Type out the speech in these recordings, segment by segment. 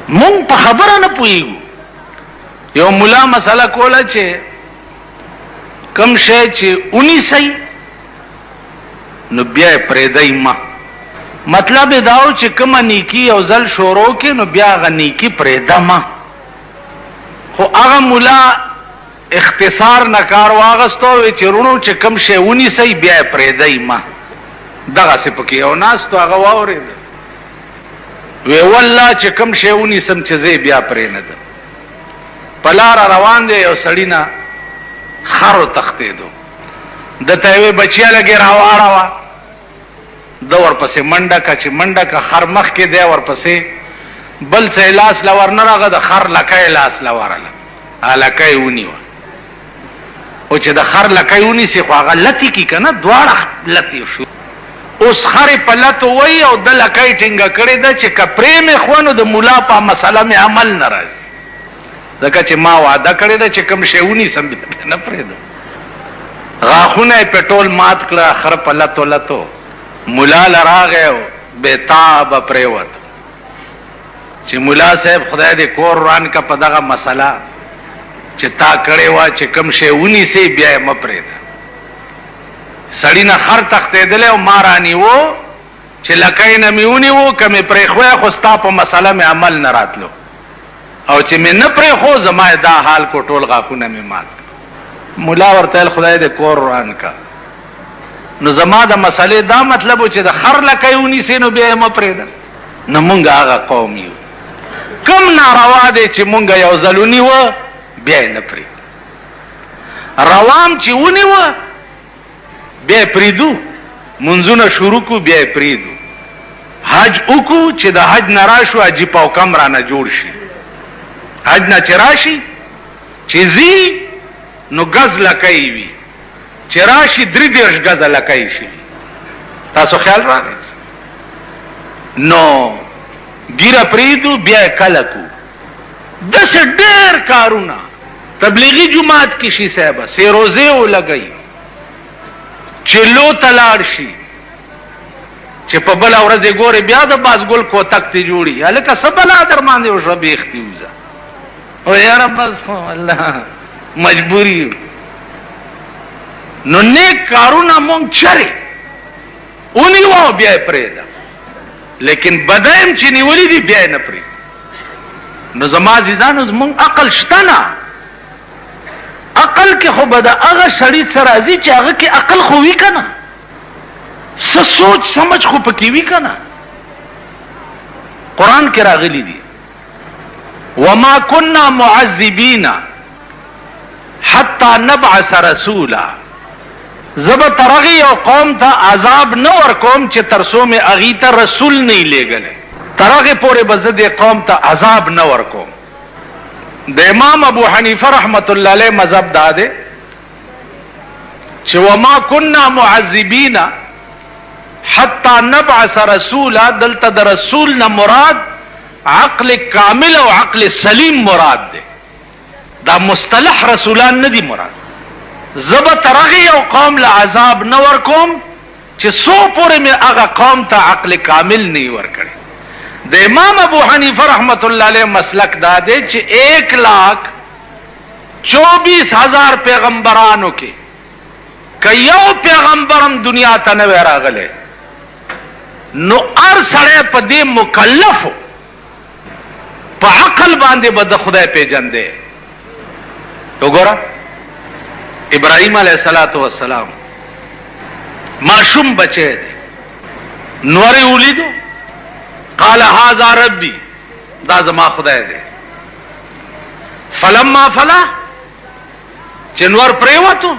مونږ په خبره نه پوهیږو. یو مولا مسله کوله چې کم شی چې ونیسئ نو بیا یې پرېږدئ ما. مطلب یې دا و چې کومه نیکي یو ځل شروع کړې نو بیا هغه نیکي پرېږده ما. خو هغه مولا اختصار نه کار واغستو وی چې رونو چې کم شی ونیسئ بیا یې پرېږدئ ما. دغسې پکې یو ناستو هغه واورېده وی والله چې کم شی ونیسم چې زه بیا پرېنهدم. په لاره روان دی یو سړي نه خر وتښتېدو. دته یې وی بچیه لږې راواړوه. ده ورپسې منډه که چې منډه که خر مخکې دی ورپسې بل څه یې لاس له ور نه راغه د خر لکه یې لاس له ورله لکه یې ونیوه. او چې د خر لکه یې ونیسي خو هغه لتې کي که نه دواړه لتې شو. اوس خرې په لتو وایي او د لکه یې ټینګه کړې ده چې که پرې مې خوا نو د ملا په مسله مې عمل نه راځي. ځکه چې ما وعده کړې ده چې کوم شی ونیسم بیا نه پرېږدم. غاښونه یې پې ټول مات کړه خر په لتو لتو. ملا له راغی او بېتابه پرېوت چې ملا صاحب خدای دې کور وران که په دغه مسله چې تا کړې وه چې کوم شی ونیسې بیا یې مه پرېږده. سړي نه خر تښتېدلی او ما رانیوو چې لکۍ نه مې ونیوو که مې پرېښوی خو ستا په مسله مې عمل نه راتلو او چې مې نه پرېښو زما یې دا حال کو ټول غاښونه مې مات کړه. ملا ورته ویل خدای دې کور وران که. نو زما د مسلې دا مطلب و چې د خر لکۍ ونیسې نو بیا یې مه پرېږده. نو مونږ هغه قوم یو کم ناروا دی چې مونږ یو ځل ونیوه بیا یې نه پرېږدو. روام چې ونیوه بیا یې پرېږدو. منځونه شروع کړو بیا یې پرېږدو. حج وکړو چې د حج نه راشو حجي پوکم رانه جوړ شي. حج نه چې راشي چې ځي نو ګز لکۍ وي چې راشي 33 ګزه لکۍ شي. تاسو خیال راغی؟ نو ګیره پرېږدو بیا یې کله کړو. داسې ډېر کارونه تبلیغي جومات کې شي صاحبه سیروزې ولګوي چې لو ته لاړ شي چې په بله ورځ یې ګورې بیا د بازګل کوتک ته جوړي. هلکه څه بلا در باندې وشوه بیختي وځه او یاره بس خو الله مجبوري. نو نیک کارونه مونږ چرې ونیوه بیا یې پرېږده لیکن بدایم چې نیولي دي بیا یې نه پرېږده. نو زما عزیزانو زمونږ عقل شته نه. عقل کې خو به د هغه سړي څه راځي چې هغه کې عقل خو وي که نه څه سوچ سمجھ خو پکې وي که نه. قرآن کې راغلی دي وما كنا معذبین حتی نبعث رسولا. زه به تر هغې یو قوم ته عذاب نه ورکوم چې تر څو مې هغې ته رسول نه یې لیږلی. تر هغې پورې به زه دې قوم ته عذاب نه ورکوم. د امام ابو حنیفه رحمت الله علیه مذهب دا دی چې وما كنا معذبین حتی نبعث رسولا. دلته د رسول نه مراد عقل کامل او عقل سلیم مراد دی. دا مصطلح رسولان نه دی مراد. زه به تر هغې یو قوم له عذاب نه ورکوم چې څو پورې مې هغه قوم ته عقل کامل نه یې ورکړی. د امام ابو حنیفه رحمت الله علیه مسلک دا دی چې 1,24,000 پیغمبرانو کې که یو پیغمبرم دنیا ته نه وی راغلی نو هر سړی په دې مکلفو په عقل باندې به د خدای پیژندی. وګوره ابراهیم علیه السلام معصوم بچی دی. نورې ولیدو قال هذا ربي دا زما خدای دی. فلما فلا چې نور پرېوتو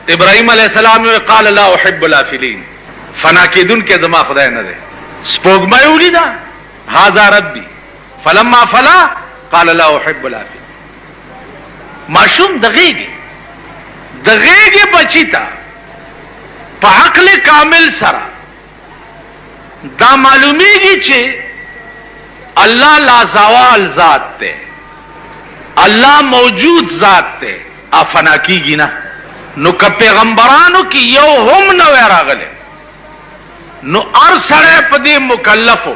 ابراهیم علیه السلام قال لا احب الافلین فنا کېدونکې زما خدای نه دی. سپوږمۍ ولیده هذا ربي فلما فلا قال لا احب الافلین. معصوم د غېږې بچی ته په عقل کامل سره دا معلومیږي چې الله لازوال ذات ته الله موجود ذات ته افنا کیږي نه. نو که پیغمبرانو کې یو هم نه وی راغلی نو هر سړی په دې مکلفو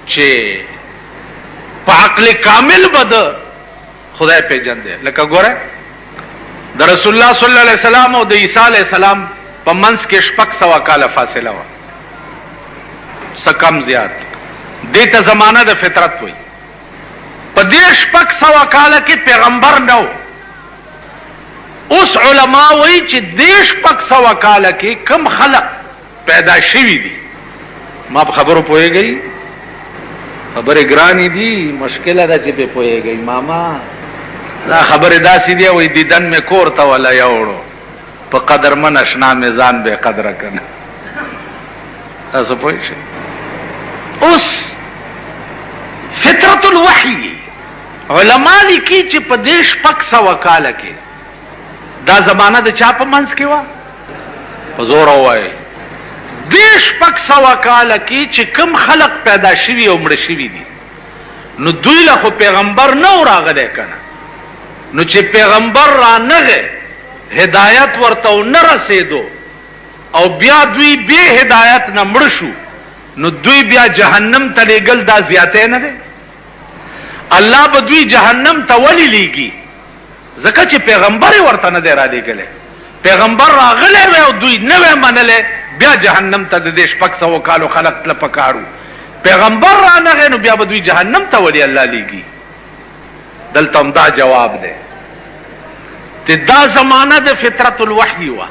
چې په عقل کامل بد خدای پیژن دی. لکه ګوره د رسول الله صلی الله علیه وسلم او د عیسی علیه السلام په منځ کې 600 کاله فاصله و، څه کم زیات. دې ته زمانہ د فطرت وای. په دې 600 کاله کې پیغمبر نه و. اوس علما وایي چې دې 600 کاله کې کم خلق پیدا شوي دي. ما په خبرو پوهېږئ؟ خبرې ګرانې دي، مشکله ده چې پې پوهېږئ. ماما دا خبرې داسې دي، وایي دیدن مې کور ته ولا یوړو، په قدرمن اشنا مې ځان بې قدره کنه. تاسو پوه شئ؟ اوس فطرت الوحی علما لیکي چې په دې 600 کاله کې دا زمانہ د چا په منځ کې وه؟ په زور ووایئ. دې 600 کاله کې چې کم خلق پیدا شوي او مړه شوي دي، نو دوی له خو پیغمبر نه و راغلی کنه. نو چې پیغمبر را نغی، هدایت ورته نه رسېدو او بیا دوی بې هدایت نه مړه شو، نو دوی بیا جهنم ته لېږل دا زیاتی نه دی؟ الله به دوی جهنم ته ولې لیږي؟ ځکه چې پیغمبر یې ورته نه دی را لېږلی. پیغمبر راغلی وی او دوی نه وی منلی، بیا جهنم ته د دې 600 کالو خلق تله پکارو. پیغمبر را نغی نو بیا به دوی جهنم ته ولې الله لیږي؟ دلته هم دا جواب دی چې دا زمانہ د فطرت الوحی وه.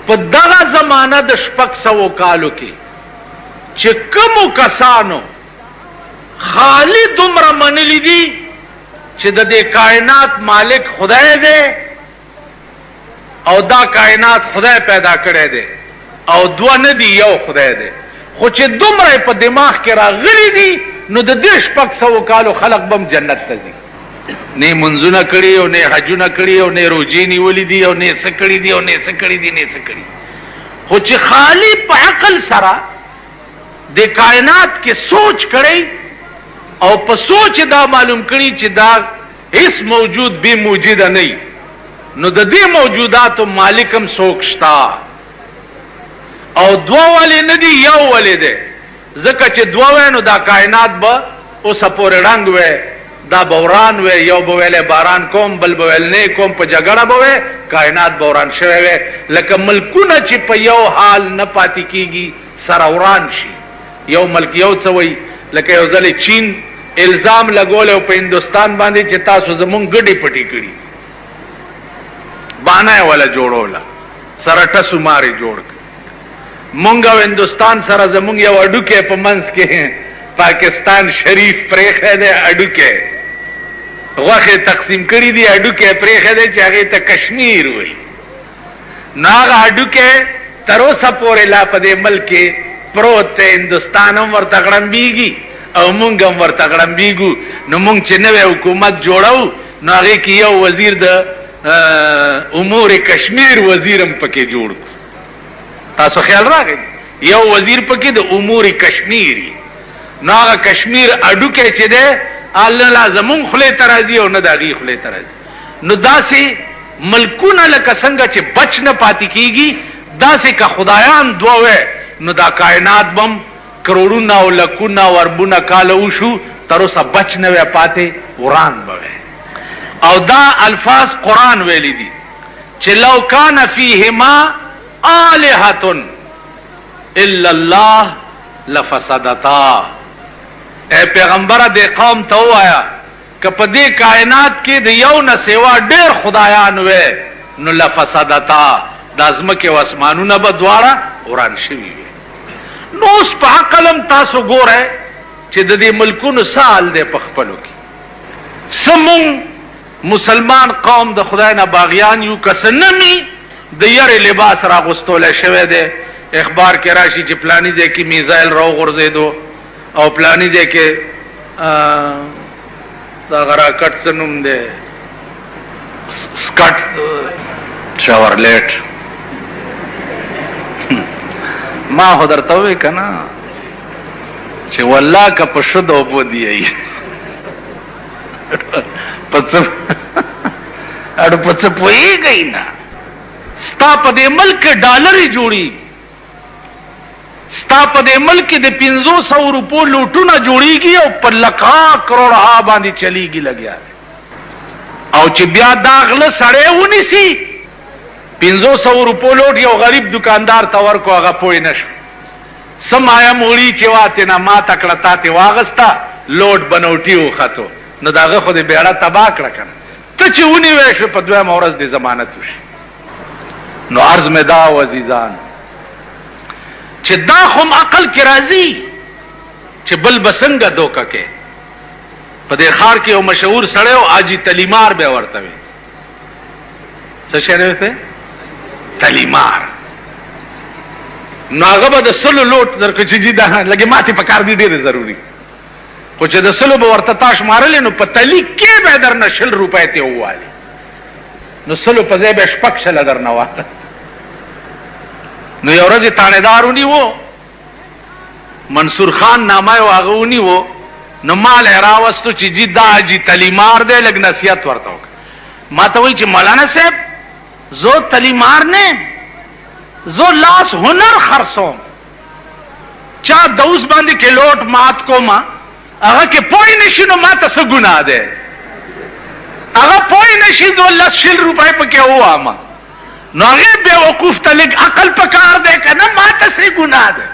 په دغه زمانہ د 600 کالو کې چې کومو کسانو خالی دومره منلی دي چې د دې کائنات مالک خدای دی او دا کائنات خدای پیدا کړی دی او دوه نه دي، یو خدای دی، خو چې دومره په دماغ کې راغلی دي نو د دې 600 کالو خلق بم جنت ته ځي. نه منځونه کړي او نه حجونه کړي او نه روجې نیولې دي او نه څه کړي دي او نه څه کړي دي نه څه کړي، خو چې خالی په عقل سره د کائنات کې سوچ کړي او په سوچ دا معلوم کړي چې دا هیڅ موجود بے موجوده نه، نو د دې موجوداتو مالکم څوک شته او دوه ولې نه دي، یو ولې دی؟ ځکه چې دوه وی نو دا کائنات به اوسه پورې رنګ وی، دا بوران وی، یو به ویلی باران کوم، بل به ویل نه کوم، په جګړه به وی کائنات بوران شوی وی. لکه ملکونه چې په یو حال نه پاتې کیږي سره وران شي. یو ملک یو څه وی، لکه یو ځلې چین الزام لګولی په هندوستان باندې چې تاسو زمونږ ګډې پټې کړي، بانه یې وله جوړوله، سره ټسو مارې جوړ کړ. مونږ او هندوستان سره زمونږ یو اډوکی په منځ کې پاکستان شریف پرېښی دی، اډوکی غوښې تقسیم کړي دي، اډوکی پرېښی دی چې هغې ته کشمیر وایي. نو هغه اډوکی تر اوسه پورې لا په دې ملک کې پروت دی. هندوستان هم ورته غړمبېږي او مونږ هم ورته غړمبېږو. نو مونږ چې نوی حکومت جوړو نو هغې کې یو وزیر د امور کشمیر وزیر هم پکې جوړ کړو. تاسو خیال راغی؟ یو وزیر پکې د امور کشمیری. نو هغه کشمیر اډوکی چې دی الله زمونږ خولې ته راځي او نه د هغې خولې ته راځي. نو داسې ملکونه لکه څنګه چې بچ نه پاتې کېږي، داسې که خدایان دوه وی نو دا کائنات بم کروڑونه او لکونه او اربونه کاله وشو، تر اوسه بچ نه وی پاتې، وران به وی. او دا الفاظ قرآن ویلی دي چې لو کان فیهما آلهة الا الله لفسدتا. اے پیغمبره دې قوم ته ووایه که په دې کائنات کې د یو نه سوا ډېر خدایان وی نو لفسدتا، دا ځمکې او اسمانونه به دواړه وران شوي وي. نو اوس په عقل هم تاسو ګورئ چې د دې ملکونو څه حال دی په خپلو کې. څه مونږ مسلمان قوم د خدای نه باغیان یو، که څه نه مي د یرې لباس راغوستولی شوی دی. اخبار کې راشي چې پلاني ځای کې میزایل راوغورځېدو او پلاني ځای کې دغه راکټ څه نوم دی، سکټ شاورلیټ. ما خو درته ووایې که نه چې والله که په شد اوبو دی په څه اړو په څه پوهېږئ نه. ستا په دې ملک کې ډالرې جوړېږي، ستا په دې ملک د 500 روپو لوټونه جوړیږي او په لکا کروڑه باندې چلیږي لګیا او چې بیا داغله سړی ونیسي 500 روپو لوټ یو غریب دکاندار ته ورکو هغه پوه نشو سمایا موړي چې واته نه ما تکړه تاته واغستا لوټ بنوټي وختو نو داغه خو دې بیړه تبا کړ کنه ته چې ونی وې په دوه مورز دې ضمانت وشي نو عرض مې دا عزیزان چې دا خو عقل کې راځي چې بل بسنګ دوکه کې په دې خار کې یو مشهور سړی او حاجی تلیمار به ورته وي څه شی ته تلیمار نو هغه به د سلو لوټ درکو چې جی دا لګي ماته په کار دی ډېر ضروری خو چې د سلو به ورته تاش مارل نو په تلی کې به درنه 100 روپۍ ته والی نو سلو په ځای به شپک شل درنه واته نو یو ورځ تانیدارونی وو منصور خان نامه او هغهونی وو نو مال راوستو چې جی دا حاجی تلیمار دی لګ نصیحت ورته وکړه ما ته وایي چې مولانا صاحب زو تلیمار نه زو لاس هنر خرڅوم چا دوس باندې کې لوټ مات کو ما هغه کې پوي نشي نو ما ته څه ګناه ده هغه پوي نشي زو 100 روپۍ پکې هوا ما نو هغه به وقوف ته لګ عقل پکار ده کنه ما ته څه ګناه ده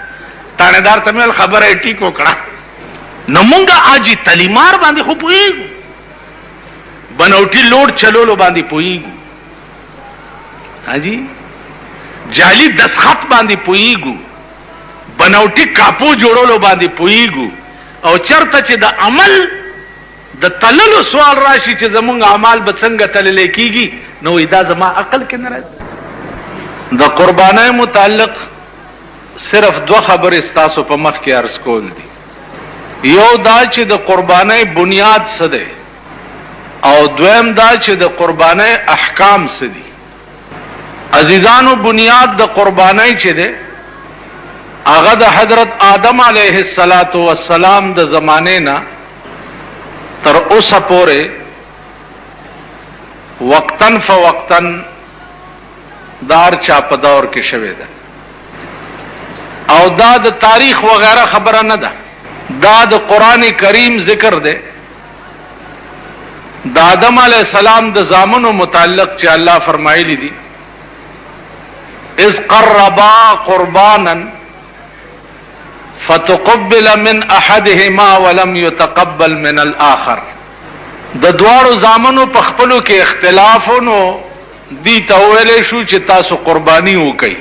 تانیدار ته خبره ټیک وکړه نو مونږه حاجی تلیمار باندې خو پويګو بنوټي لوټ چلولو باندې پويګو حاجی جعلی دسخط باندې پويګو بنوټي کاپو جوړولو باندې پويګو او چرته چې د عمل د تللو سوال راشي چې زمونږ اعمال به څنګه تلل کیږي نو دا زما عقل کې نه راځي د قربانای متعلق صرف 2 خبرې ستاسو په مخ کې عرض کول دي یو دا چې د قربانای بنیاد څه ده او دویم دا چې د قربانای احکام څه دي عزیزانو بنیاد د قربانای چې ده هغه د حضرت آدم علیه السلام د زمانه نه تر اوسه پورې وقتن فوقتن دار چا په دور کې شوه ده او دا د تاریخ وغیرہ خبره نه ده دا د قران کریم ذکر ده د آدم علیہ السلام د زامنو متعلق چې الله فرمایلی دي اذ قربا قربانا فتقبل من احدهما ولم يتقبل من الاخر د دوارو زامنو په خپلو کې اختلافونو دي ته ویلې شو چې تاسو قرباني وکړئ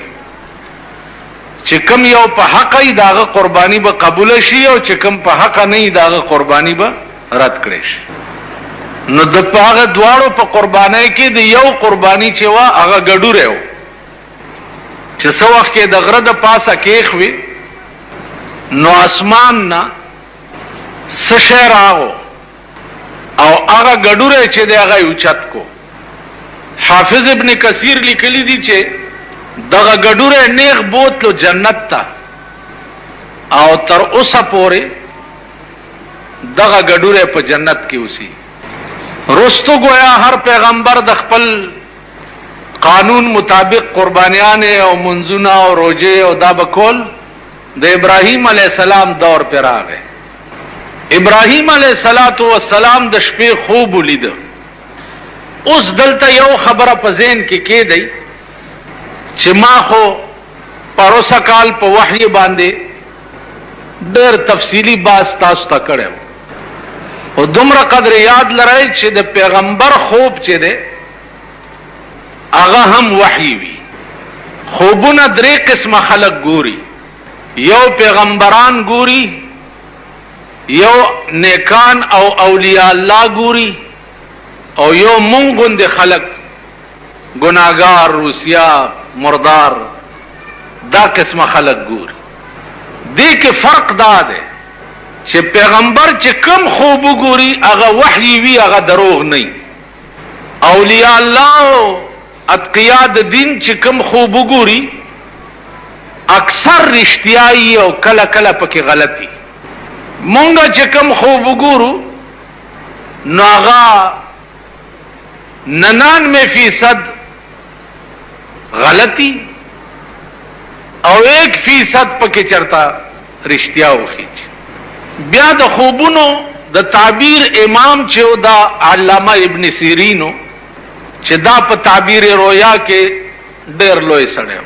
چې کوم یو په حق ای داغه قرباني به قبول شي او چې کوم په حق نه ای داغه قرباني به رد کړي شي نو د هغه دواړو په قربانۍ کې د یو قرباني چې وا هغه ګډوره و چې څو وخت کې د غره د پاسه کېخ وي نو اسمان نه سشر راو او هغه ګډوره چې د هغه اوچت کو حافظ ابن کثیر لیکلی دي چې دغه ګډوره نیغ بوتلو جنت ته او تر اوسه پورې دغه ګډوره په جنت کې اوسي رستو گویا هر پیغمبر د خپل قانون مطابق قربانیان او منځونه او روزه او دا بکول د ابراهیم علیه السلام دور پر راغی ابراهیم علیه السلام د شپې خوب ولید اوس دلته یو خبره په ذهن کې کېدی چې ما خو پروسه کال په وحی باندې ډېر تفصیلی باز تاسو ته کړم او دومره قدر یاد لرئ چې د پیغمبر خوب چې ده هغه هم وحی وی خوبونه 3 قسمه خلق ګوري یو پیغمبران ګوري یو نیکان او اولیاء الله ګوري او یو مونږ د خلق گناہگار روسیا مردار دا قسمه خلق ګوري دې کې فرق دا ده چې پیغمبر چې کم خوب ګوري هغه وحی وی هغه دروغ نه اولیاء الله اتقیا د دین چې کم خوب ګوري اکثر رښتیايي او کله کله پکې غلطي مونږ چې کم خوب ګورو نو هغه 99% غلطي او 1% پکې چرتا رښتیا وخیچ. بیا د خوبونو د تعبیر امام چې دا علامه ابن سیرینو چې دا په تعبیر رویا کې ډېر لوی سړی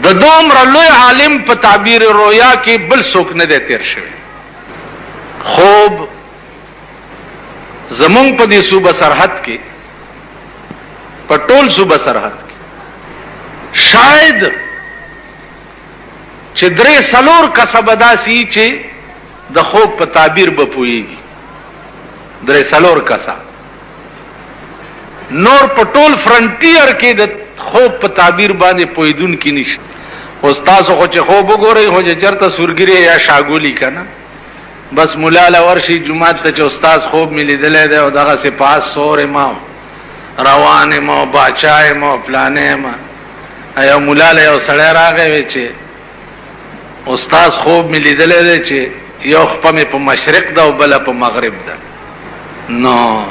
د دومره لوی عالم په تعبیر رویا کې بل څوک نه دی تیر شوی. خوب زمونږ په دې صوبه سرحد کې په ټول صوبه سرحد کې شاید چې 3-4 کسبه داسي چې د خوب په تعبیر به پوهیږي. 3-4 کسه نور په ټول فرنټیر کې د خوب په تعبیر باندې پوهیدون کې نشته. استاد خو چې خوب وګورئ خو چې چرته سورګری یا شاګولی کنه بس مولا له ورشي جمعه ته چې استاد خوب ملي دلې ده او دغه سپاس سور ما روان ما باچای ما پلانې ما ایا مولا له یو سړی راغی چې استاد خوب ملي دلې ده چې یو خپل په مشرق ده او بل په مغرب ده. نو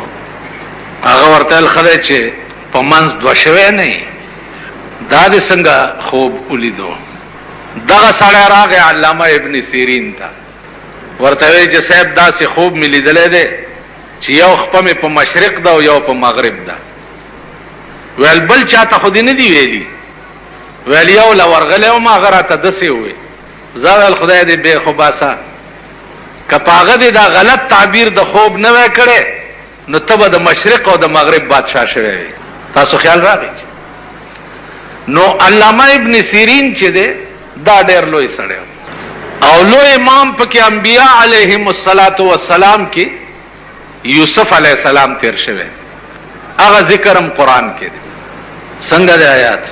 هغه ورته خدای چې په منځ دوه شوی نه دا د څنګه خوب ولیدو. دغه سړی راغی علامه ابن سیرین ته ورته وی چې صاحب داسې خوب مې لیدلی دی چې یو خپه مې په مشرق ده او یو په مغرب ده. ویل بل چاته خو دې نه دی ویلي؟ ویل یو له ورغلی وم هغه راته داسې ووی. زه ویل خدای دې بې خو باسه که په هغه دې دا غلط تعبیر د خوب نه وی کړی نو ته به د مشرق او د مغرب بادشاه شوی وی. تاسو خیال راغی؟ نو علامه ابن سیرین چې دی دا ډېر لوی سړی او لوی امام پکې انبیاء علیهم السلام کې یوسف علیہ السلام تیر شوی. هغه ذکرم قرآن کې دی. څنګه دی آیات؟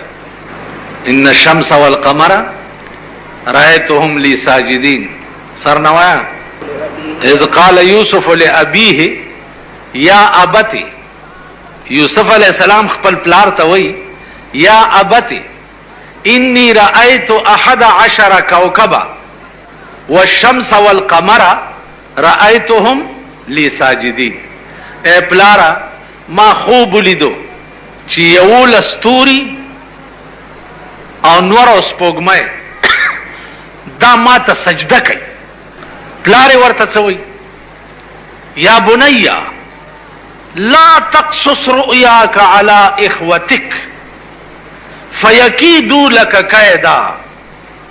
ان الشمس والقمر رأيتهم لي ساجدين. سرنوایا اذ قال یوسف لأبیه یا ابتی. یوسف علیہ السلام خپل پلار ته وی یا ابتی انی رأيت 11 کوكبا والشمس والقمر رأيتهم لي ساجدين. اے پلارا ما خوب لیدو چې یو لستوري او نور او سپوږمۍ دا ما ته سجده کوي. پلار ورته څه وایي؟ یا بنیا لا تقصص رؤياك على اخوتك فیکیدو لک کیدا.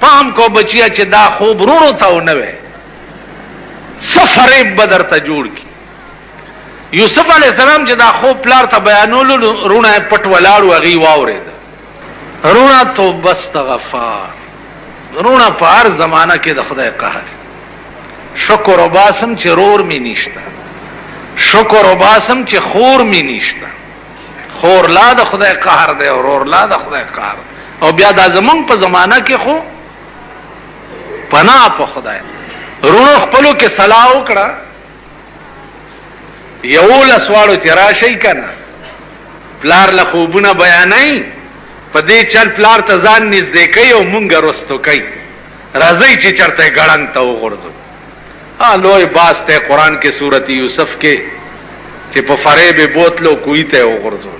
پام کو بچیا چې دا خوب رونو ته نه وي سفر بدر ته جوړ کی. یوسف علیہ السلام چې دا خوب پلار ته بیانولو رونه پټ ولاړو هغه واورید. رونه تو بس غفار رونه په هر زمانہ کې د خدای قهر. شکر وباسم چې رور می نشته. شکر وباسم چې خور می نشته. خور لا د خدای قهر دی او رور لا د خدای قهر. او بیا دا زمونږ په زمانہ کې خو پناه په خدای. رونو خپلو کې صلاح وکړه یو لسواړو چې راشي کنه پلار له خوبونه بیانای په دې چل پلار ته ځان نږدې کوي او مونږ رستو کوي. راځي چې چرته ګړنګ ته وغورځو. لوی باس ته قرآن کې سورت یوسف کې چې په فریب بوتلو کوی ته وغورځو.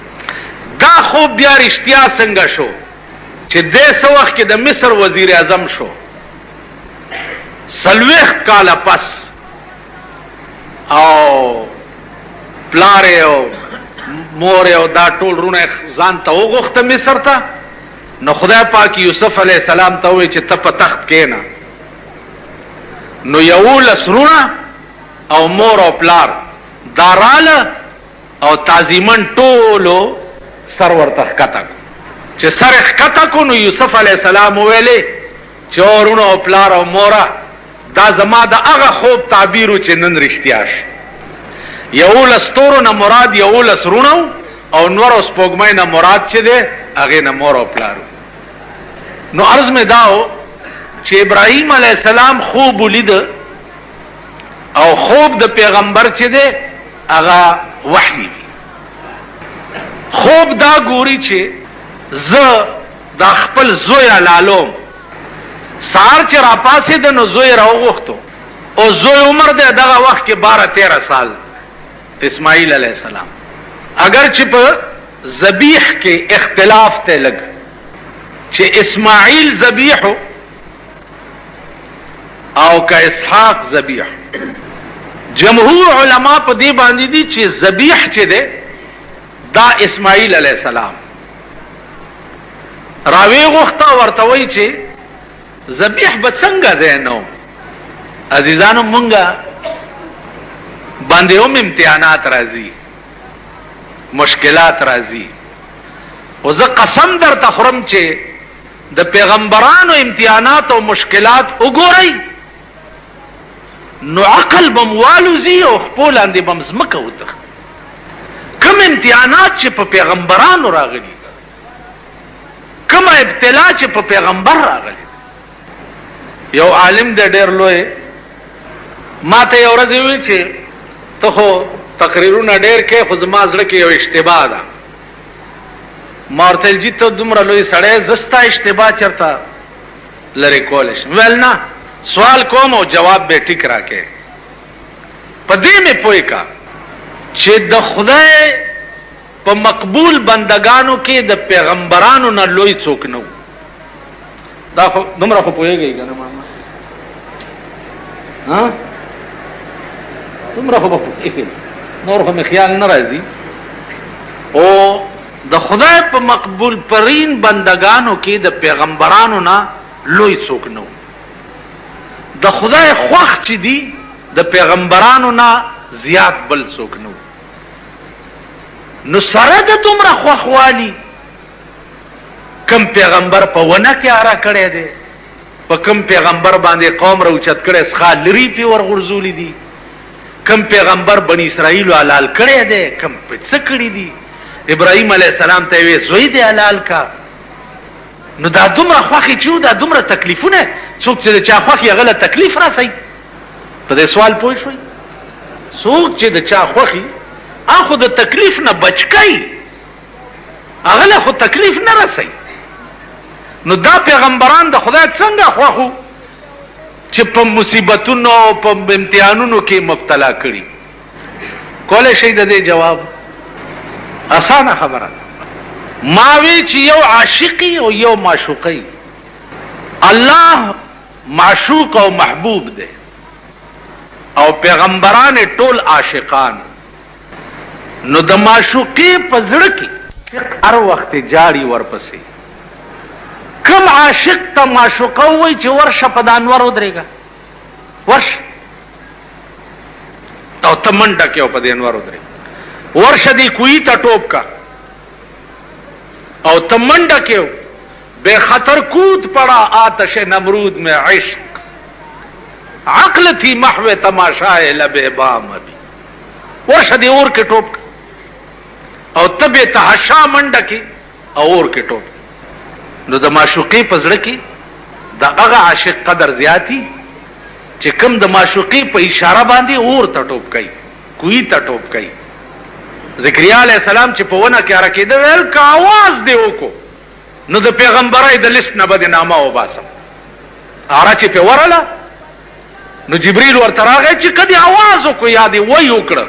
دا خوب بیا رښتیا څنګه شو چې دې سو وخت کې د مصر وزیر اعظم شو. 40 کاله پس او پلار او مور او دا ټول رونه ځان ته وغوښته مصر ته. نو خدای پاک یوسف علیہ السلام ته وی چې ته په تخت کېنه. نو یو لسرونه او مور او پلار داراله او تعظیمن ټولو سر ورته ښکته چې سر ښکته کو. نو یوسف علیہ السلام ویلې چې ورونه او پلار او مورا دا زما د هغه خوب تعبیرو چې نن رښتیا شي. یو لستورو نه مراد یو لسرونه او نور او سپوږمۍ نه مراد چې ده هغه نه مور او پلار. نو عرض می داو چې ابراهیم علیہ السلام خوب ولید او خوب د پیغمبر چې ده هغه وحی. خوب دا ګوري چې زه د خپل زوی لالوم سار چې را پاسې د نو زوی راوغختو او زوی عمر ده دغه وخت کې 12-13 سال اسماعیل علیہ السلام. اگر چې په ذبیح کې اختلاف ته لګ چې اسماعیل ذبیح او که اسحاق ذبیح. جمهور علما په دې باندې دي چې ذبیح چې ده دا اسماعیل علیہ السلام. راوی غوښته ورته وایي چې ذبیح به څنګه ده. نو عزیزانو مونږه باندې هم امتحانات راځي، مشکلات راځي، او زه قسم در تخرم چې د پیغمبرانو امتحانات او مشکلات وګورئ نو عقل بموالوزی او خپل اندې بمزمکه وتخ. کوم امتحانات چې په پیغمبرانو راغلي، کوم ابتلا چې په پیغمبر راغلي. یو عالم د ډېر لوی ما ته یو ورځ وی چې ته خو تقریرونه ډېر کې، خو زما زړه کې یو اشتباه ده. ما ورته ویل چې ته دومره لوی سړی، زستا اشتباه چرته لرې کولی شم. ویل نه، سوال کوم او جواب به ټیک راکې. په دې مې پوه کا چې د خدای په مقبول بندگانو کې د پیغمبرانو نه لوی څوک نه و. دا خو دومره خو پوهېږئ که نه ماما؟ دومره خو به پوهېږئ، نور خو مې خیال نه راځي. او د خدای په مقبول پرین بندگانو کې د پیغمبرانو نه لوی څوک نه و. د خدای خوښ چې دی د پیغمبرانو نه زیات بل څوک نه و. نو سره د دومره خوښوالي کم پیغمبر په ونه کې اره کړی دی، په کم پیغمبر باندې قوم راوچت کړی څخه لري پې ورغورځولي دي، کم پیغمبر بني اسرائیلو حلال کړی دی، کم په څه کړي دي. ابراهیم علیه السلام ته وی زوی دی حلال کا. نو دا دومره خوښې چې دا دومره تکلیفونه، څوک چې د چا خوښي هغه له تکلیف راسئ. په دې سوال پوه شوئ؟ څوک چې د چا خوښي هغه خو د تکلیف نه بچ کوي، هغه له خو تکلیف نه رسئ. نو دا پیغمبران د خدای څنګه خوښو چې په مصیبتونو او په امتحانونو کې مبتلا کړي؟ کولی شئ د دې جواب؟ اسانه خبره. ما وی چې یو عاشقی او یو معشوقی. الله معشوق او محبوب دی او پیغمبران ټول عاشقان. نو د معشوقی په زړه کې هر وخت جاړي ورپسې. کم عاشق ته معشوقه وای چې ورشه په د انور ودرېږه، ورشه او ته منډه کې او په د انور ودرېږه، ورشه دی کوی ته ټوپ کا او ته منډه کې بے خطر کود پڑا آتش نمرود میں عشق، عقل تھی محو تماشائے لب بام ابھی، ورشه دی اور کې ټوپ کا او تبه تحشا منډه کې او اور کې ټوپ. نو د معشوقې په زړه کې د هغه عاشق قدر زیاتی چې کم د معشوقې په اشاره باندې اور ته ټوپ کوي، کوی ته ټوپ کوي. ذکریا علیہ السلام چې په ونه کې اره کېده ویل که آواز دی وکړو نو د پیغمبرۍ د لیست نه به دې نامه وباسم. اره چې پې ورله نو جبریل ورته راغی چې که دې آواز وکړو یا دې وی وکړه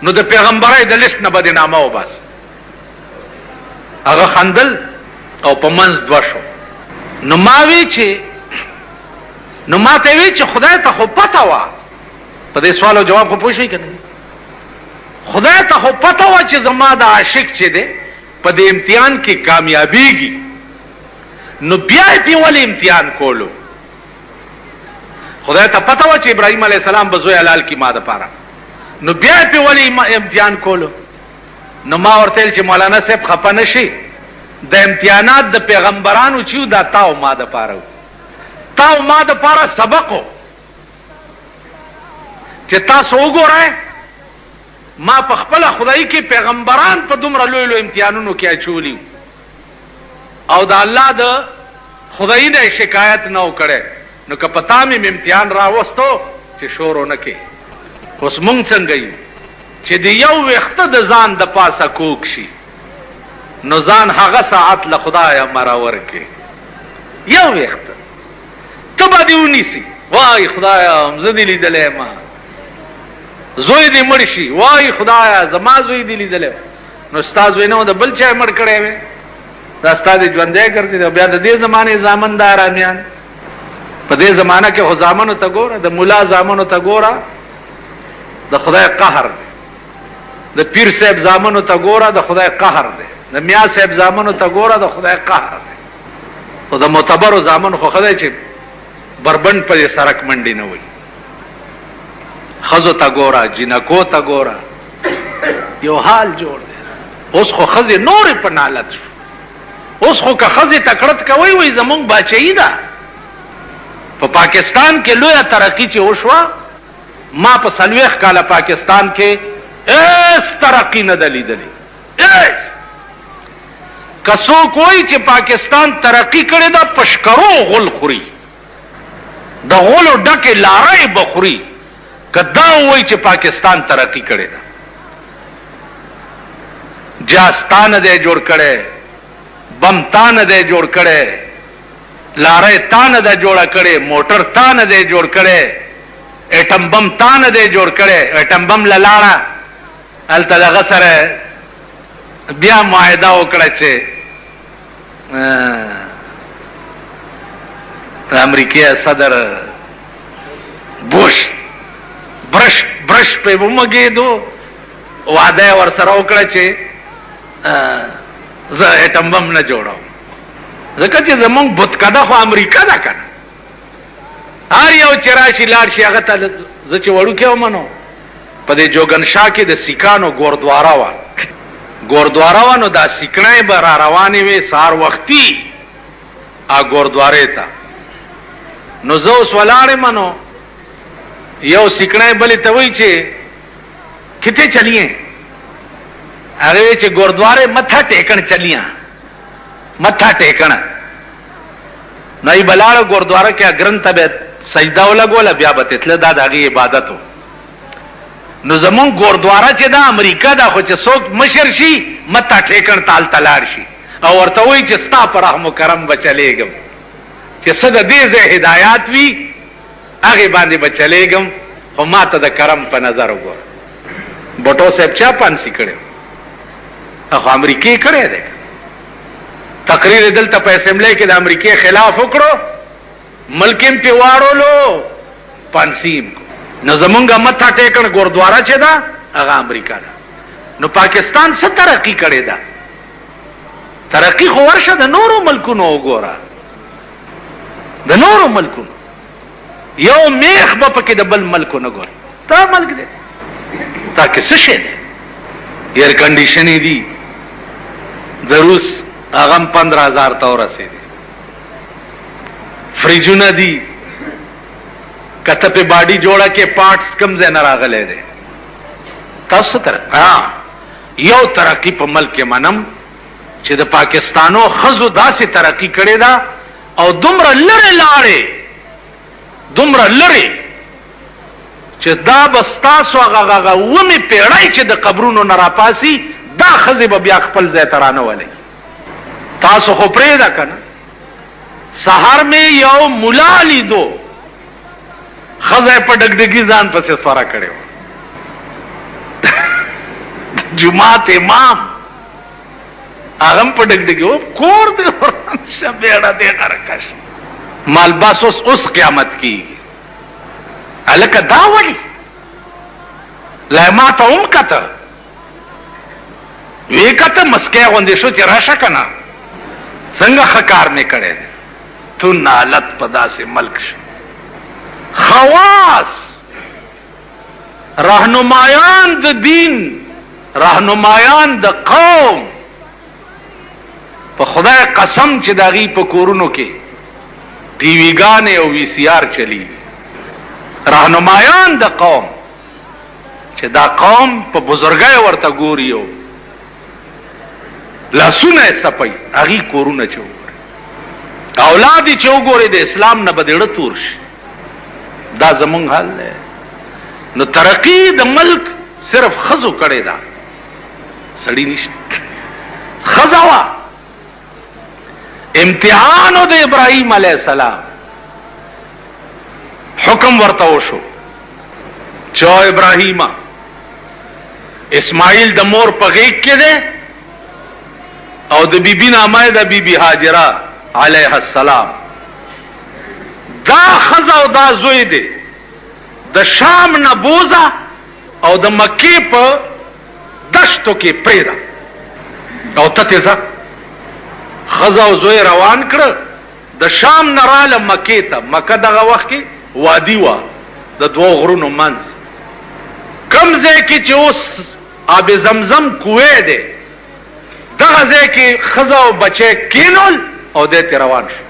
نو د پیغمبرۍ د لیست نه به دې نامه وباسم. هغه خندل او په منځ دوه شو. نو ما وی چې نو ما ته وی چې خدای ته خو پته وه، په دې سوال او جواب خو پوه شئ که نه؟ خدای ته خو پته وه چې زما د عاشق چې دی په دې امتحان کې کامیابیږي، نو بیا یې پې ولې امتحان کولو؟ خدای ته پته وه چې ابراهیم علیه السلام به زوی حلال کړي ما دپاره، نو بیا یې پې ولې امتحان کولو؟ نو ما ورته ویل چې مولانا صاحب خفه نه شي، د امتحانات د پیغمبرانو چې دا تا او ما دپاره و، تا او ما دپاره سبق و چې تاسو وګورئ ما په خپله خدای کې پیغمبران په دومره لوی لوی امتحانونو کې اچولي او د الله د خدای نه شکایت نه و کړی. نو که په تا مې امتحان راوستو چې شور ونه کې. اوس مونږ څنګه یو چې د یو ویښته د ځان د پاسه کوک شي نو ځان هغه ساعت له خدایه مرور کې. یو ویښته ته به دې ونیسي، وای خدایا زه دې لیدلی ما، زوی دې مړ شي، وای خدایا زما زوی دې لیدلی، نو ستا زوی نه و د بل چا یې مړ کړی وی. دا ستا دې ژوندی ګرځي دی. بیا د دې زمانې زامن د آرامیان، په دې زمانه کې خو زامنو ته ګوره، د ملا زامنو ته ګوره، د خدای قهر دی. د پیر صاحب زامنو ته ګوره، د خدای قهر دی. د میا صاحب زامنو ته ګوره، د خدای قهر دی. خو د معتبرو زامن خو خدای چې بربند په سرک منډي نه وي. خزو ته ګوره، جنکو ته ګوره، یو حال جوړ دی. اوس خو خزې نورې په نالت شو. اوس خو که خزې تکړت کوي وي زمونږ باچهي ده. په پاکستان کې لویه ترقی چې وشوه، ما په 40 کاله پاکستان کې هیڅ ترقی نه ده لیدلې. که څوک وایي چې پاکستان ترقی کړې ده، پشکرو غل خوري، د غلو ډکې لارۍ به خوري که دا وایي چې پاکستان ترقی کړې ده. جاز تا نه دی جوړ کړی، بم تا نه دی جوړ کړی، لارۍ تا نه ده جوړه کړې، موټر تا نه دی جوړ کړی، ایټم بم تا نه دی جوړ کړی. ایټم بم له لاړه هلته دغه سره بیا معاهده وکړه چې امریکای صدر بوش برش په ومګېدو، وعده یې ورسره وکړه چې زه ایټم بم نه جوړوم. ځکه چې زمونږ بتکده خو امریکا ده که نه. هر یو چې راشي لاړ شي هغه ته زه چې وړوکی ومنو، په دې جوګنشاه کې د سیکانو ګوردواره وه. ګوردواره وه نو دا سیکڼۍ به را روانې وې سهار وختي ګوردوارې ته. نو زه اوس ولاړم نو یو سیکڼۍ بلې ته وایي چې کتنے چلیے؟ هغه وایي چې ګوردوارې متھا ټیکن چلیاں، متھا ټیکن. نو ای بلاړه ګوردواره کې اګرن ته به سجده ولګوله، بیا به تتله. دا د هغې عبادت و. نو زمونږ ګوردواره چې دا امریکا ده، خو چې څوک مشر شي متھا ټیکن ته هلته لاړ شي او ورته وایي چې ستا په رحم و کرم به چلیږم، چې څه د دې ځای هدایات وي هغې باندې به چلیږم، خو ما ته د کرم په نظر وګوره. بټو صاحب چا پانسي کړی؟ خو امریکې کړی دی. تقریر دلته په اسمبلی کې د امریکې خلاف وکړو، ملک یې پې واړولو، پانسي یې. نو زمونږ متھا ټیکن ګوردواره چې ده هغه امریکا ده. نو پاکستان څه ترقی کړې ده؟ ترقی خو ورشه د نورو ملکونو وګوره، د نورو ملکونو. یو میخ به پکې د بل ملکو نه ګوري. دا ملک دی، تا کې څه شی دی؟ ایر کنډیشنې دي، د روس هغه هم 15,000 ته ورسېدي. فریجونه دي، کته په باډي جوړه کې پارټس کم ځای نه راغلی دی. تاسو تر یو ترقی په ملک کې منم چې د پاکستانو ښځو داسې ترقی کړې ده او دومره لرې لاړې، دومره لرې چې دا به ستاسو هغه اومې پیړۍ چې د قبرونو نه راپاسي، دا ښځې به بیا خپل ځای ته رانه ولئ. تاسو خو پرېږده که نه. سهار مې یو ملا لیدو، ښځه په ډګډګي ځان پسې سوره کړې وه. جماعت امام هغه هم په ډګډګي و، کور دې وران شه، بیړه دې غرقه شه. مالباس اوس قیامت کېږي. هلکه دا ولې؟ لا ما ته هم کته، ویې کته مسکی غوندې شو چې راشه که نه، څنګه ښه کار مې کړی دی. تو نالت په داسې ملک شه. خواص رهنمایان د دین، رهنمایان د قوم، په خدای قسم چې د هغوی په کورونو کې ټي وي ګانې او وي سي آر چلیږي. رهنمایان د قوم چې دا قوم په بزرګۍ ورته ګوري او لاسونه یې څپوي، هغوی کورونه چې وګوري، اولاد یې چې وګوري د اسلام نه به د زړه تور شي. دا زمونږ حال دی. نو ترقی د ملک صرف ښځو کړې ده، سړی نشته. ښځه وه، امتحان د ابراهیم علیه السلام، حکم ورته وشو چې ابراهیمه، اسماعیل د مور په غیږ کې دی او د بیبی نامه د بیبی هاجره علیها السلام. دا خزه او دا زوی دی د شام نه بوزه او د مکې په دشتو کې پریدا او تتیزه خزه او زوی روان کړ د شام نه راله مکې ته. مکه دغه وخت کې وادي وا د دوه غرونو منځ کم ځای کې چې اوس آب زمزم کوې دی دغه ځای کې خزه او بچی کینول او دې ته روان شو.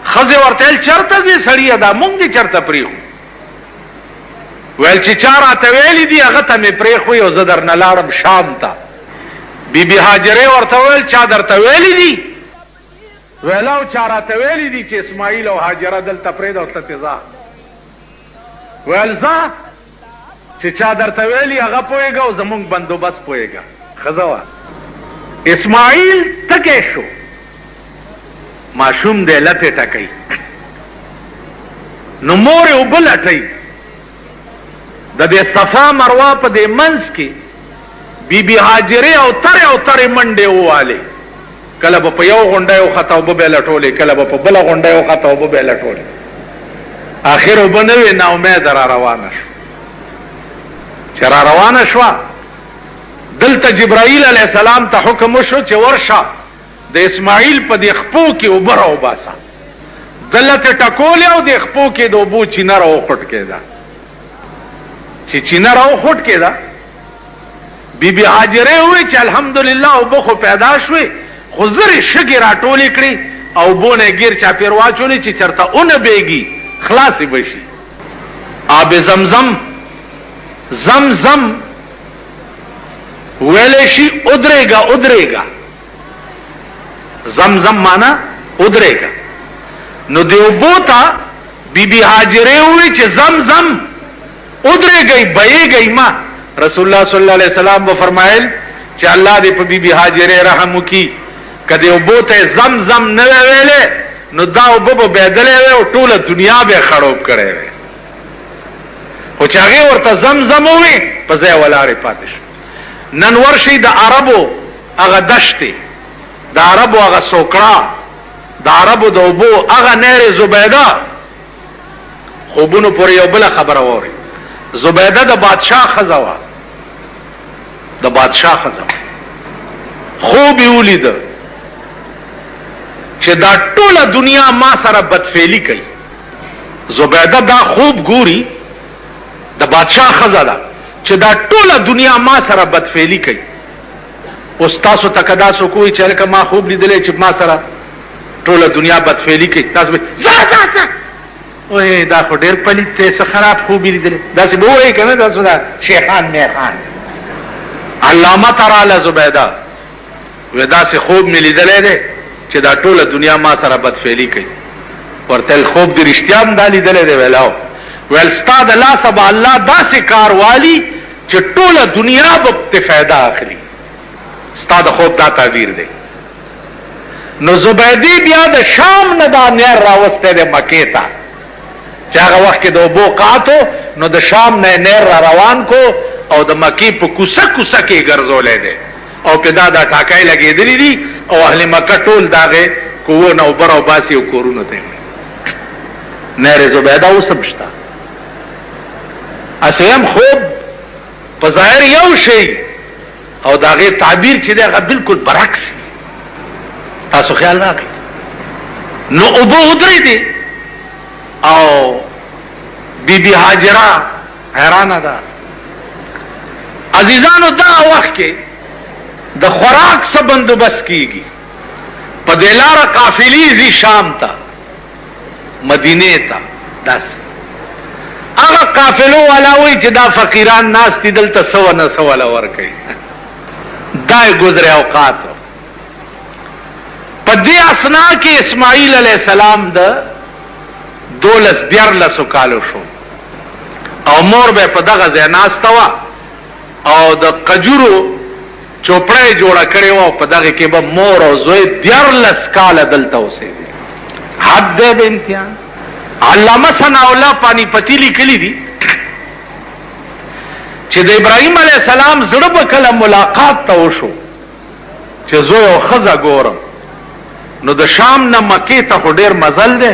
خزه ورته چرته دې سړی دا مونږ دې چرته پریخو ویل چې چا راته ویلي دي هغه ته مې پریښوي او زه درنه لاړم شام ته. بیبي هاجرې ورته ویل چا درته ویلي دي؟ ویل او چا راته ویلي دي چې اسماعیل او هاجره دلته پرېږده او ته ځه. ویل ځه چې چا درته ویلي هغه پوهېږه او زمونږ بندوبست پوهېږه. ښځه وه اسماعیل تکی شو ماشوم دی لتې ټکوي نو مور یې اوبه لټوي د دې صفا مروه په دې منځ کې بیبي هاجرې او ترې منډې ووالې. کله به په یو غونډۍ وخته اوبه به یې لټولې کله به په بله غونډۍ وخته اوبه به یې لټولې. آخر اوبه نه وې ناامیده را روانه شو. چې را روانه شوه دلته جبرائیل علیه السلام ته حکم وشو چې ورشه د اسماعیل په دې خپو کې اوبه راوباسه. دلته ټکولې او د خپو کې د اوبو چینه راوخوټ کېده. چې چینه راوخوټ کېده بیبي هاجرې وویل چې الحمدلله اوبه خو پیدا شوې خو زرې شګې راټولې کړې او اوبو نه یې ګیر چاپېر واچولې چې چېرته اونه بیږي خلاصې به شي. آب زمزم زمزم ویلی شي ادرېږه زمزم معنا ادرېږه. نو د اوبو ته بیبي هاجرې وویل چې زمزم ادرېږئ بهېږئ ما. رسول الله صلی الله علیه وسلم به فرمایل چې الله دې په بیبي هاجرې رحم وکړي که دې اوبو ته زمزم نه وی ویلې نو دا اوبه به بهېدلې وی او ټوله دنیا به یې خړوب کړی وی. خو چې هغې ورته زمزم ووي په ځای ولاړې پاتې شو. نن ورشي د عربو هغه دشتې د عربو هغه سوکړه د عربو د اوبو هغه نهر زبیده خوبونو پورې یو بله خبره واورئ. زبیده د بادشاه ښځه وه د بادشاه ښځه وه. خوب یې ولیده چې دا ټوله دنیا ما سره بدفعلي کوي. زبیده دا خوب ګوري د بادشاه ښځه ده چې دا ټوله دنیا ما سره بدفعلي کوي. اوس تاسو ته که دا څوک وایي چې هلکه ما خوب لیدلی چې ما سره ټوله دنیا بدفعلي کوي تاسو به ځه وای دا خو ډېر پلیت دی څه خراب خوب یې لیدلی داسې به ووایي که نه تاسو دا شیخان میخان. علامه ته راله زبیده وی داسې خوب مې لیدلی دی چې دا ټوله دنیا ما سره بدفعلي کوي. ورته خوب دې رښتیا هم دا لیدلی دی؟ ویل او. ویل ستا د لاسه به الله داسې کار والي چې ټوله دنیا به ته فایده اخلي. ستا د خوب دا تعبیر دی. نو زبیدې بیا د شام نه دا نهر راوستی دی مکې ته چې هغه وخت کې د اوبو قحط نو د شام نه نهر را روان کو او د مکې په کوڅه کوڅه کې ګرځولی دی او پې دا ټاکای لګېدلي دي او اهل مکه ټول د هغې کوو نه اوبه راوباسي او کورونو ته یې نهر زبیده اوس هم شته. اسیم خوب په ظاهر یو شی او د هغې تعبیر چې دی هغه بلکل برعکس دی. تاسو خیال راکړئ. نو اوبه ودرېدې او بیبي هاجره حیرانه ده. عزیزانو دغه وخت کې د خوراک څه بندوبست کیږي؟ په دې لاره قافلې ځي شام ته مدینې ته. داسې هغه قافلو والا وایي چې دا فقیران ناست دي دلته سوه نه سوله ورکوي. دا یې ګذر اوقات. په دې اسنا کې اسماعیل علیه السلام د 12 کالو شو او مور به په دغه ځای ناسته وه او د قجورو چوپړه یې جوړه کړې وه او په دغه کې به مور او زوی 14 کاله دلته اوسېدي. حد دی د امتحان. علامه ثناء الله پانی پتی لیکلي دي چې د ابراهیم علیه السلام زړه به کله ملاقات ته وشو چې زوی او ښځه ګورم نو د شام نه مکې ته خو ډېر مزل دی،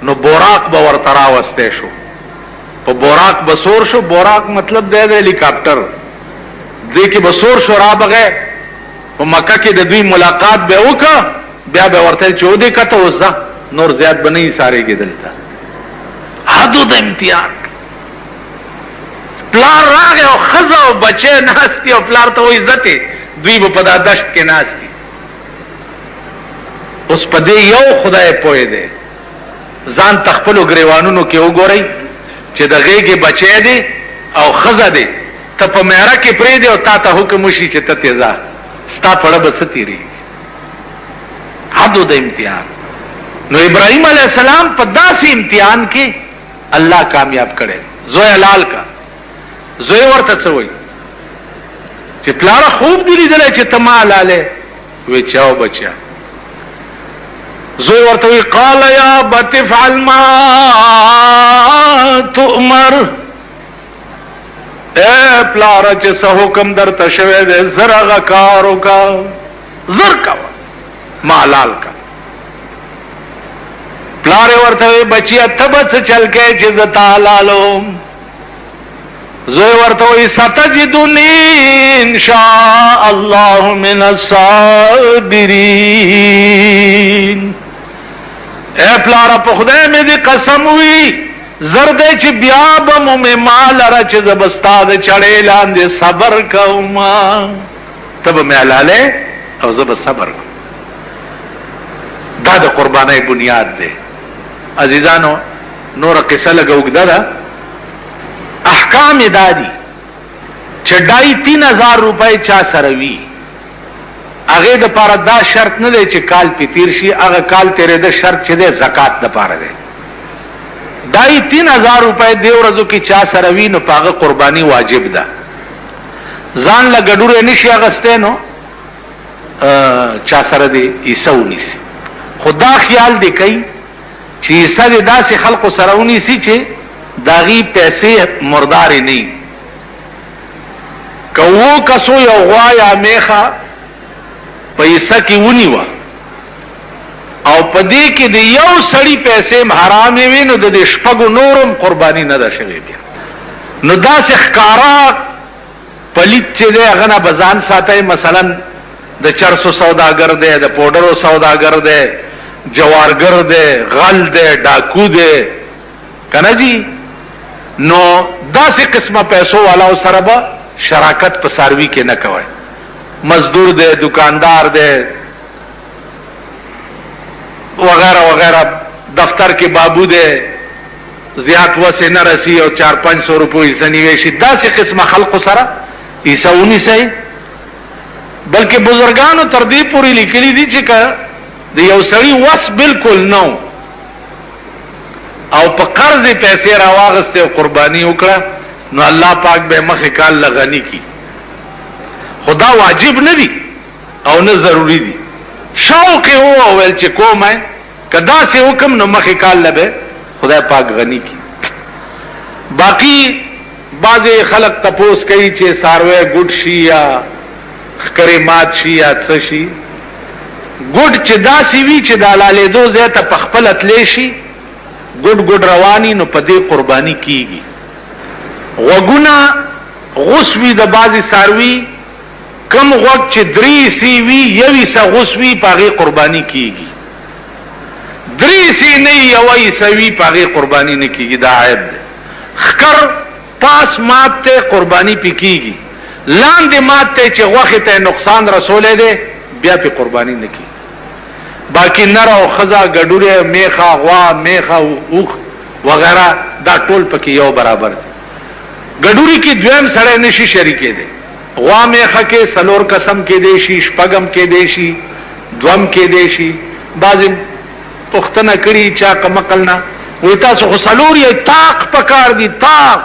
نو بوراک به ورته راوستی شو، په بوراک به سور شو. بوراک مطلب دی د هلیکاپټر، دې کې به سور شو، را بغی په مکه کې د دوی ملاقات به وکړه، بیا به ورته چې ودې کته اوس ځه، نور زیات به نه ایسارېږي دلته. حدو د امتحان پلار راغی او ښځه او بچی ناستي او پلار ته وایي ځتې، دوی به په دا دشت کې ناستي. اوس په دې یو خدای پوه دی، ځان تخپلو ګریوانونو کې وګورئ چې د غېږې بچی دی او ښځه دی، ته په میره کې پرېږدې او تا ته حکم وشي چې ته تې ځه، ستا پړه به څه تېرېږي. حدو د امتحان. نو ابراهیم علیہ السلام په داسې امتحان کې الله کامیاب کړي. زوی حلال کا، زوی ورته څه وایي چې پلاره خوب دی لیدلی چې ته ما حلالې؟ وی چاو بچیا. زوی ورته وی قال یا ابت افعل ما تؤمر، اے پلاره چې څه حکم درته شوی دی زر هغه کار وکړه، زر کوه، ما حلال کا. پلاره ورته وی بچیا ته به څه چل کې چې زه تا حلالوم؟ زوی ورته وی ستجدنی ان شاء الله من الصابرین. اے پلاره په خدای مې دې قسم وی زرده چې بیا به مو مې مال را چې زبستا د چړې لاندې صبر کوم، ته به مې حلالې او زه به صبر کوم. دا د قربانۍ بنیاد دی. عزیزانو نور قصه لږه اوږده ده. احکام دا دي چې 2,500 روپۍ چا سره وي، هغې دپاره دا شرط نه دی چې کال پې تیر شي، هغه کال تېرېده شرط چې دی زکات دپاره دی. 2,500 روپۍ دې ورځو کې چا سره وي نو په هغه قرباني واجب ده. ځان له ګډوړې نشي اغستی نو چا سره دې حصه ونیسي. خو دا خیال دې کوي چې حصه دې داسې خلقو سره ونیسي چې داغي پیسې مردارې نه وي. که وو کسو یو غوا یا میخه په حصه کې ونیوه او په دې کې د یو سړي پیسې حرامې وي نو د دې شپږو نورم قرباني نه ده شوې بیا. نو داسې ښکارا پلیت چې دی هغه نه به ځان ساتئ. مثلا د چرسو سوداګر دی، د پوډرو سوداګر دی، جوارګر دی، غل دی، ډاکو دی، که نه جی؟ نو داسې قسمه پیسو والاو سره به شراکت په څاروي کې نه کوئ. مزدور دی، دکاندار دی وغیرہ وغیرہ، دفتر کې بابو دی، زیات وسه نه رسی او 400-500 روپۍ حصه نیوی شي، داسې قسمه خلقو سره حصه ونیسئ. بلکې بزرګانو تر دې پورې لیکلي دي چې که د یو سړي وس بالکل نو او په قرض پیسې راواغستې او قرباني وکړه نو الله پاک به مخې کال لغنی کی. خدا واجب نه دي او نه ضروری دي. شوق یې وویل چې کومه که داسې حکم نو مخې کال لبه خدای پاک غنی کی. باقی بعضې خلق تپوس کوي چې څاروی ګوډ شي یا ښکرې مات شي یا څه شي. ګوډ چې داسې وي چې د حلالېدو ځای ته په خپله تلی شي، ګډ ګډ رواني، نو په دې قرباني کیږي. غوږونه غوس وي د بعضې څاروي، کم غوږ چې 3 سی وي 1 حصه غوس وي په هغې قرباني کیږي. 3 سی نه وي 1 حصه وي په هغې قرباني نه کیږي، دا عیب دی. ښکر پاس مات ته قرباني پې کیږي، لاندې مات ته چې غوښې ته نقصان رسولی دی بیا پې قرباني نه کیږي. باقی نر او خزا ګډوره میخه غوا میخه اوخ وغیرہ دا ټول پکې یو برابر دي. ګډوري کې دویم سره نشي شریکې دي. غوا میخه کې سلور قسم کې دی شي، شپږم کې دی شي، دوم کې دی شي. بعضې پوښتنه کړي چا کمقلنا وایي تاسو خو سلور یې طاق پکار دي، طاق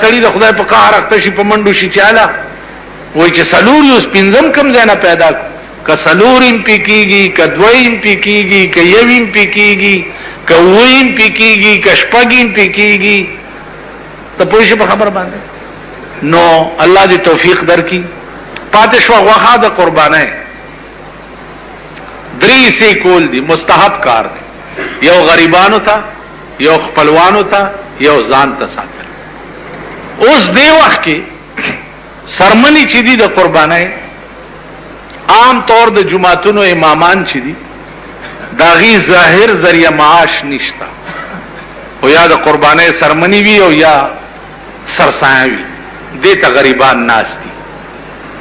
سړي د خدای په قهر اخته شي په منډو شي چاله وایي چې سلور یې اوس پنځم کم ځای نه پیدا کړو. که سلوریم پی کیږي، که دویم پی کیږي، که یویم پی کیږي، که اویم پی کیږي، که شپږیم پی کیږي، ته پوه شې په خبره باندې. نو الله دې توفیق درکړي. پاتې شوه غوښه د قربانۍ. درې سي کول دي مستحب کار دی. یو غریبانو ته، یو خپلوانو ته، یو ځان ته ساتل. اوس دی وخت کې سرمنی چې دي د قربانای عام طور د جماعتونو امامان چې دي داغي ظاهر ذریعہ معاش نشتا، او یا د قربانای سرمنی وی او یا سرسایه وی، دیتا غریبان ناس دي.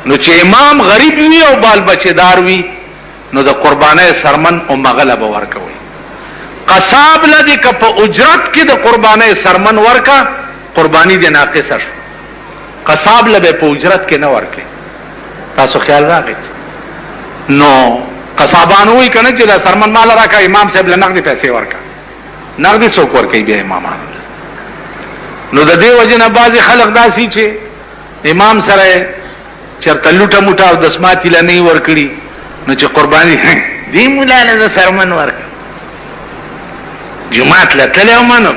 نو چې امام غریب وی او بال بچیدار وی نو د قربانای سرمن او مغلب ورکوي. قصاب لدی که په اجرت کې د قربانای سرمن ورکا قربانی دی ناقصه شو. قصاب لبه په اجرت کې نه ورکې. تاسو خیال راغی؟ نو قصابان وی کنه چې دا سرمن مال راکا امام صاحب له نقدي پیسې ورکا. نقدي څوک ورکي بیا امامان. نو د دې وجه نه بعض خلک داسي چې امام سره چرته لوټه موټه او دسماتی لنی ورکړي نو چې قرباني دی مولا له سرمن ورک جمعات له تلو منو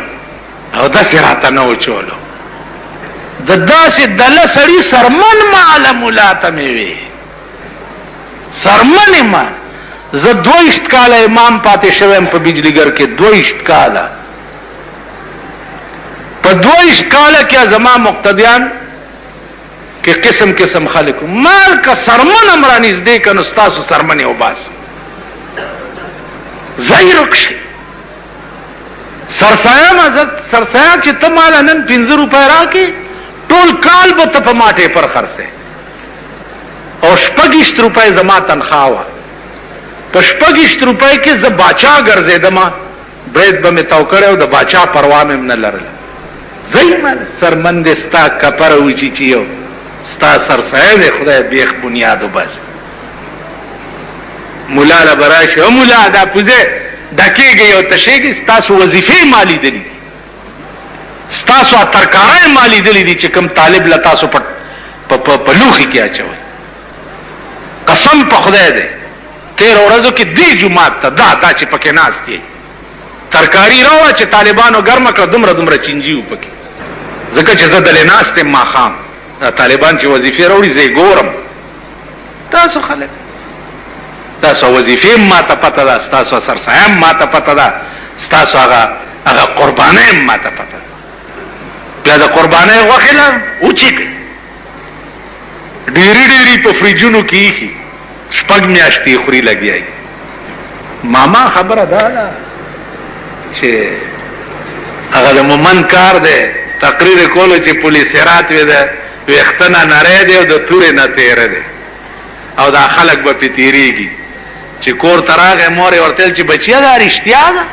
او د سراته نو چولو د داسې دله سړی سرمن مال مولا ته وی سرمن ما زه 22 کال امام پاتې شوم په بجلیګر کې 22 کال په 22 کال کې زما مقتدیان کې قسم قسم خلق مال کا سرمن امرانیز دې کنو استاسو سرمن او باس زایرکش سرسایه مزد سرسایه چې ته مال نن 15 روپے راکې ټول کال به ته په ماټه پر خرڅه او 25 روپے زما تنخواه وا په 25 روپے کې ز باچا ګرځیدم برید به مې توکړو د باچا پروا مې نه لرل زایمن سرمن دې ستا کپر وچی چیو ستا سرسایه دې خدای بیخ بنیاد وبس مولا لا براش او مولا دا پوزه دکیږي او تشیږي ستاسو وظیفه مالی دي ستاسو ترکارای مالی دي چې کوم طالب لتا سو په لوخي کې اچوي قسم په خدای دې 13 ورځو کې دی جمعه ته دا چې پکې ناشتي ترکاری راو چې طالبانو ګرم کړ دومره چنجیو پکې ځکه چې زدل ناشته ما خام دا طالبان چې وظیفه راوړي زه ګورم تاسو خلک تاسو وظیفه ما ته پته ده تاسو سرسایم ما ته پته ده تاسو هغه قربانای ما ته پته بیا د قربانای وخله اوچی ډیری په فریجونو کې شپږ میاشتې خوري لګیای ماما خبره ده چې هغه د مومن کار دی تقریر کولو چې پولیس رات وي ده وختنه نری دی او د تورې نه تیر دی او دا خلک به پتیریږي چې کور تراغه مور ورتل چې بچیا دا رښتیا ده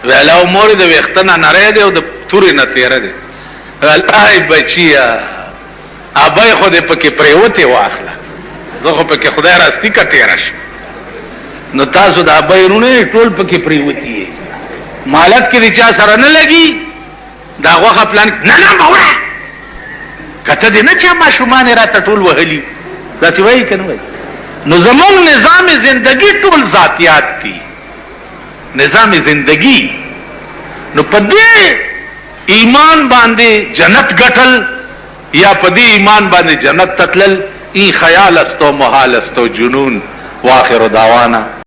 ویلاو مور د وختنه نری دی او د تورې نه تیر دی ولای بچیا ابای خو دې پکې پریوته واخله زه خو پکې خدای راستی کا تیرش نو تاسو د ابایرونه ټول پکې پریوتی مالک کې چا سره نه لګي دا غوخه پلان نه موره کته دې نه چې ما شومان را ټول وهلی دا څه وایي کنه وایي نو زمون نظام زندگی ټول ذاتیات دي نظام زندگی نو پدې ایمان باندې جنت ګټل یا پدې ایمان باندې جنت تتلل ای خیال استو محال استو جنون واخر دعوانا